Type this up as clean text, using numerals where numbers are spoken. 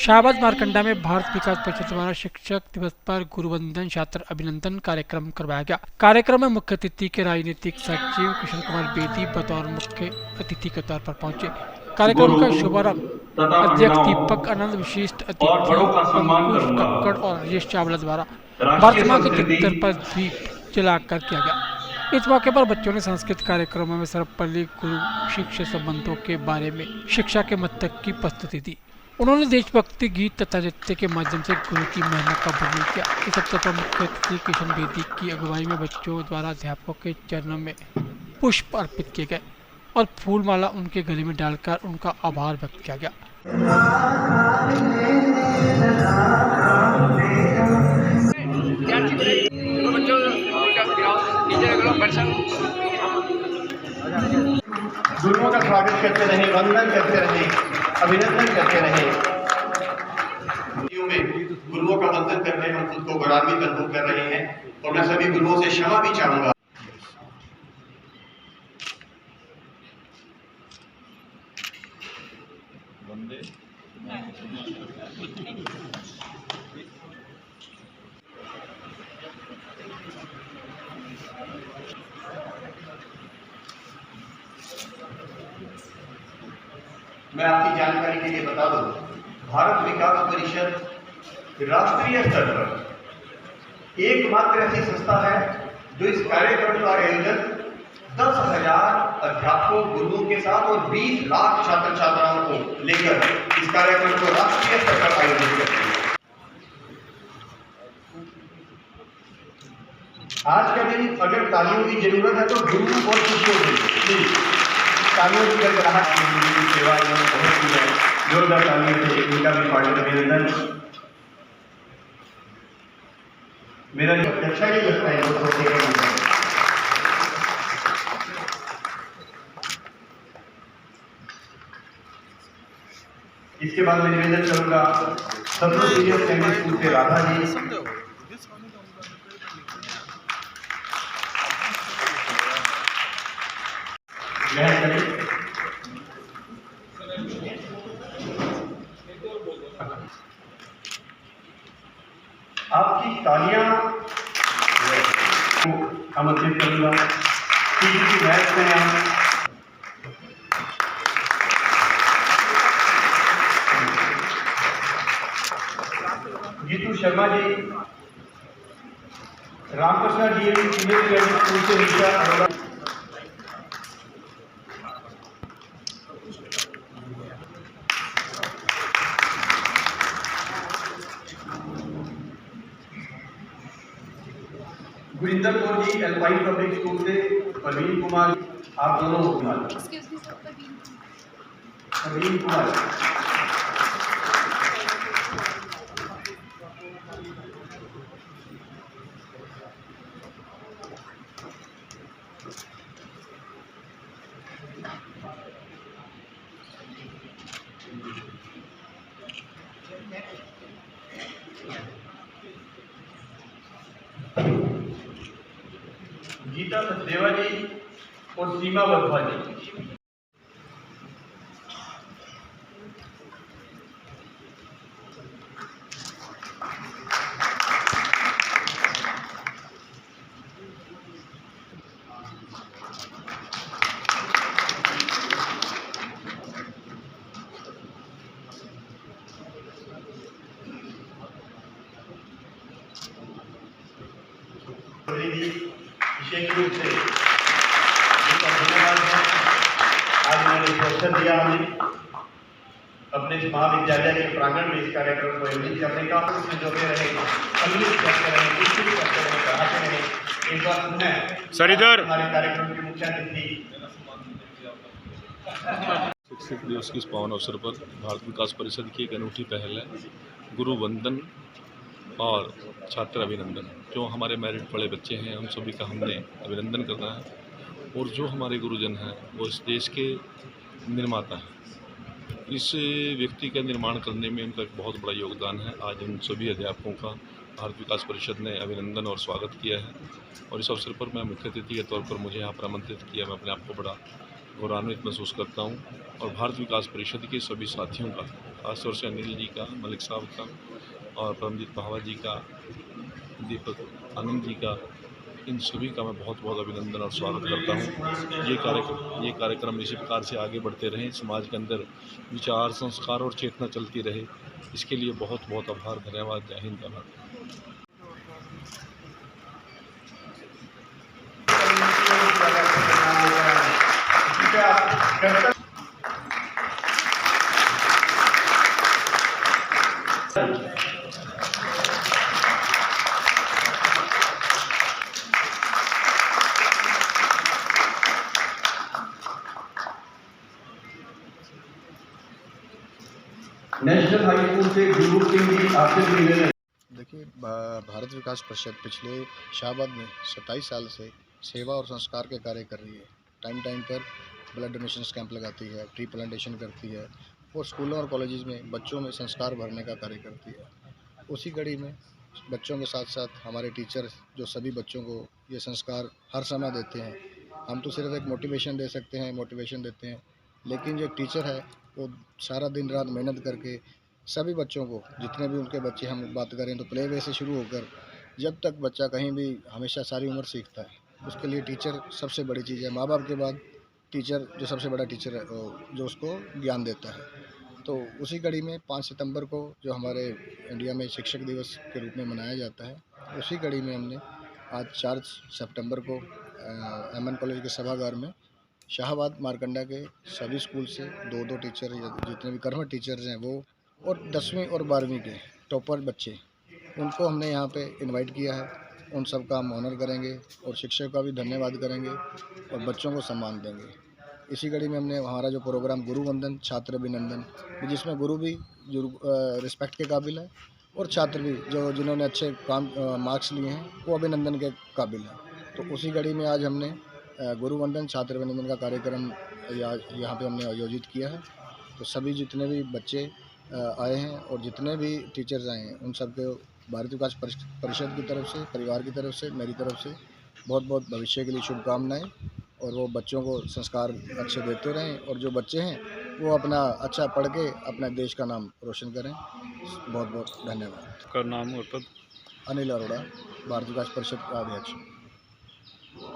शाहबाद मारकंडा में भारत विकास परिषद द्वारा शिक्षक दिवस पर गुरुवंदन छात्र अभिनंदन कार्यक्रम करवाया गया। कार्यक्रम में मुख्य अतिथि के राजनीतिक सचिव किशन कुमार बेदी बतौर मुख्य अतिथि के तौर पर पहुंचे। कार्यक्रम का शुभारंभ तथा अध्यक्ष महिलाओं दीपक आनंद, विशिष्ट और अतिथि बड़ों का सम्मान अंकुश करूंगा। कक्कड़ और राजेश चावला द्वारा राष्ट्रीय वर्तमान के संस्कृति चित्र पर दीप जलाकर किया गया। इस मौके पर बच्चों ने सांस्कृतिक कार्यक्रमों में सर्वपल्ली गुरु शिष्य संबंधों के बारे में शिक्षा के मस्तक की प्रस्तुति दी। उन्होंने देशभक्ति गीत तथा नृत्य के माध्यम से गुरु की मेहनत का वर्णन किया। इस अवसर पर मुख्य अतिथि किशन बेदी की अगुवाई में बच्चों द्वारा अध्यापकों के चरणों में पुष्प अर्पित किए गए और फूलमाला उनके गले में डालकर उनका आभार व्यक्त किया गया। गुरुओं का स्वागत करते रहे, वंदन करते रहे, अभिनंदन करते रहे। गुरुओं का वंदन कर रहे हैं, हम खुद को गौरवान्वित अनुभव कर रहे हैं और मैं सभी गुरुओं से क्षमा भी चाहूंगा। मैं आपकी जानकारी के लिए बता दूं, भारत विकास परिषद राष्ट्रीय स्तर पर एकमात्र ऐसी संस्था है जो इस कार्यक्रम का आयोजन 10,000 अध्यापकों गुरुओं के साथ और 20 लाख छात्र छात्राओं को लेकर इस कार्यक्रम को राष्ट्रीय स्तर पर आयोजित करती है। आज का दिन अगर तालियों की जरूरत है तो गुरु और शिष्यों की तालियों की गड़गड़ाहट सेवा इन्होंने बहुत की है। जोरदार तालियों से इनका भी पार्टी अभिनंदन। मेरा अच्छा ही लगता है लोग सोचते हैं। इसके बाद मैं निवेदन करूंगा सबसे सीनियर सेकेंडरी स्कूल से राधा जी। आपकी तालियां आमंत्रित करूंगा। की मैच में जीतू शर्मा जी, रामकृष्णा जी सीनियर स्कूल से ऋषा। Gurinder Kaur ji alpine public school से, प्रवीण कुमार, आप दोनों प्रवीण कुमार। गीता सचदेवा जी और सीमा वधवा जी। विशेष रूप से उनका धन्यवाद है। आज उन्होंने अवसर दिया हमें अपने महाविद्यालय के प्रांगण में इस कार्यक्रम को आयोजित करने का। उसमें जोड़ते रहे, सम्मिलित करते रहे, विस्तृत करते रहे, बढ़ाते रहे। एक बार पुनः हमारे कार्यक्रम के मुख्य अतिथि। शिक्षक दिवस के इस पावन अवसर पर भारत विकास परिषद की एक अनूठी पहल है गुरु वंदन और छात्र अभिनंदन। जो हमारे मेरिट पड़े बच्चे हैं उन सभी का हमने अभिनंदन करना है और जो हमारे गुरुजन हैं वो इस देश के निर्माता हैं। इस व्यक्ति का निर्माण करने में उनका एक बहुत बड़ा योगदान है। आज उन सभी अध्यापकों का भारत विकास परिषद ने अभिनंदन और स्वागत किया है और इस अवसर पर मैं मुख्य अतिथि के तौर पर मुझे यहाँ पर आमंत्रित किया। मैं अपने आप को बड़ा गौरवान्वित महसूस करता हूँ और भारत विकास परिषद के सभी साथियों का खासतौर से अनिल जी का, मलिक साहब का और परमजीत भावा जी का, दीपक आनंद जी का, इन सभी का मैं बहुत बहुत अभिनंदन और स्वागत करता हूँ। ये कार्यक्रम इसी प्रकार से आगे बढ़ते रहें, समाज के अंदर विचार, संस्कार और चेतना चलती रहे, इसके लिए बहुत बहुत आभार, धन्यवाद। जय हिंद, जय भारत। नेशनल हाई स्कूल से गुरु सिंह जी आपसे भी निवेदन। देखिए, भारत विकास परिषद पिछले शाहबाद में 27 साल से सेवा और संस्कार के कार्य कर रही है। टाइम टाइम पर ब्लड डोनेशन कैंप लगाती है, ट्री प्लांटेशन करती है और स्कूलों और कॉलेजेस में बच्चों में संस्कार भरने का कार्य करती है। उसी कड़ी में बच्चों के साथ साथ हमारे टीचर जो सभी बच्चों को ये संस्कार हर समय देते हैं। हम तो सिर्फ एक मोटिवेशन देते हैं, लेकिन जो टीचर है वो सारा दिन रात मेहनत करके सभी बच्चों को, जितने भी उनके बच्चे, हम बात करें तो प्ले वे से शुरू होकर जब तक बच्चा कहीं भी, हमेशा सारी उम्र सीखता है। उसके लिए टीचर सबसे बड़ी चीज़ है। माँ बाप के बाद टीचर जो सबसे बड़ा टीचर है, जो उसको ज्ञान देता है। तो उसी कड़ी में 5 सितंबर को जो हमारे इंडिया में शिक्षक दिवस के रूप में मनाया जाता है, उसी कड़ी में हमने आज 4 सितंबर को एमएन कॉलेज के सभागार में शाहबाद मारकंडा के सभी स्कूल से 2-2 टीचर, जितने भी कर्मठ टीचर्स हैं वो, और 10वीं और 12वीं के टॉपर बच्चे, उनको हमने यहाँ पे इनवाइट किया है। उन सब का हम ऑनर करेंगे और शिक्षक का भी धन्यवाद करेंगे और बच्चों को सम्मान देंगे। इसी कड़ी में हमने हमारा जो प्रोग्राम गुरु वंदन छात्र अभिनंदन, जिसमें गुरु भी जो रिस्पेक्ट के काबिल है और छात्र भी जो जिन्होंने अच्छे काम मार्क्स लिए हैं वो अभिनंदन के काबिल हैं। तो उसी कड़ी में आज हमने गुरु वंदन छात्र अभिनंदन का कार्यक्रम यहाँ पे हमने आयोजित किया है। तो सभी जितने भी बच्चे आए हैं और जितने भी टीचर्स आए हैं, उन सबके भारत विकास परिषद की तरफ से, परिवार की तरफ से, मेरी तरफ से बहुत बहुत भविष्य के लिए शुभकामनाएं। और वो बच्चों को संस्कार अच्छे देते रहें और जो बच्चे हैं वो अपना अच्छा पढ़ के अपने देश का नाम रोशन करें। बहुत बहुत धन्यवाद। का नाम और पद? अनिल अरोड़ा, भारत विकास परिषद का अध्यक्ष।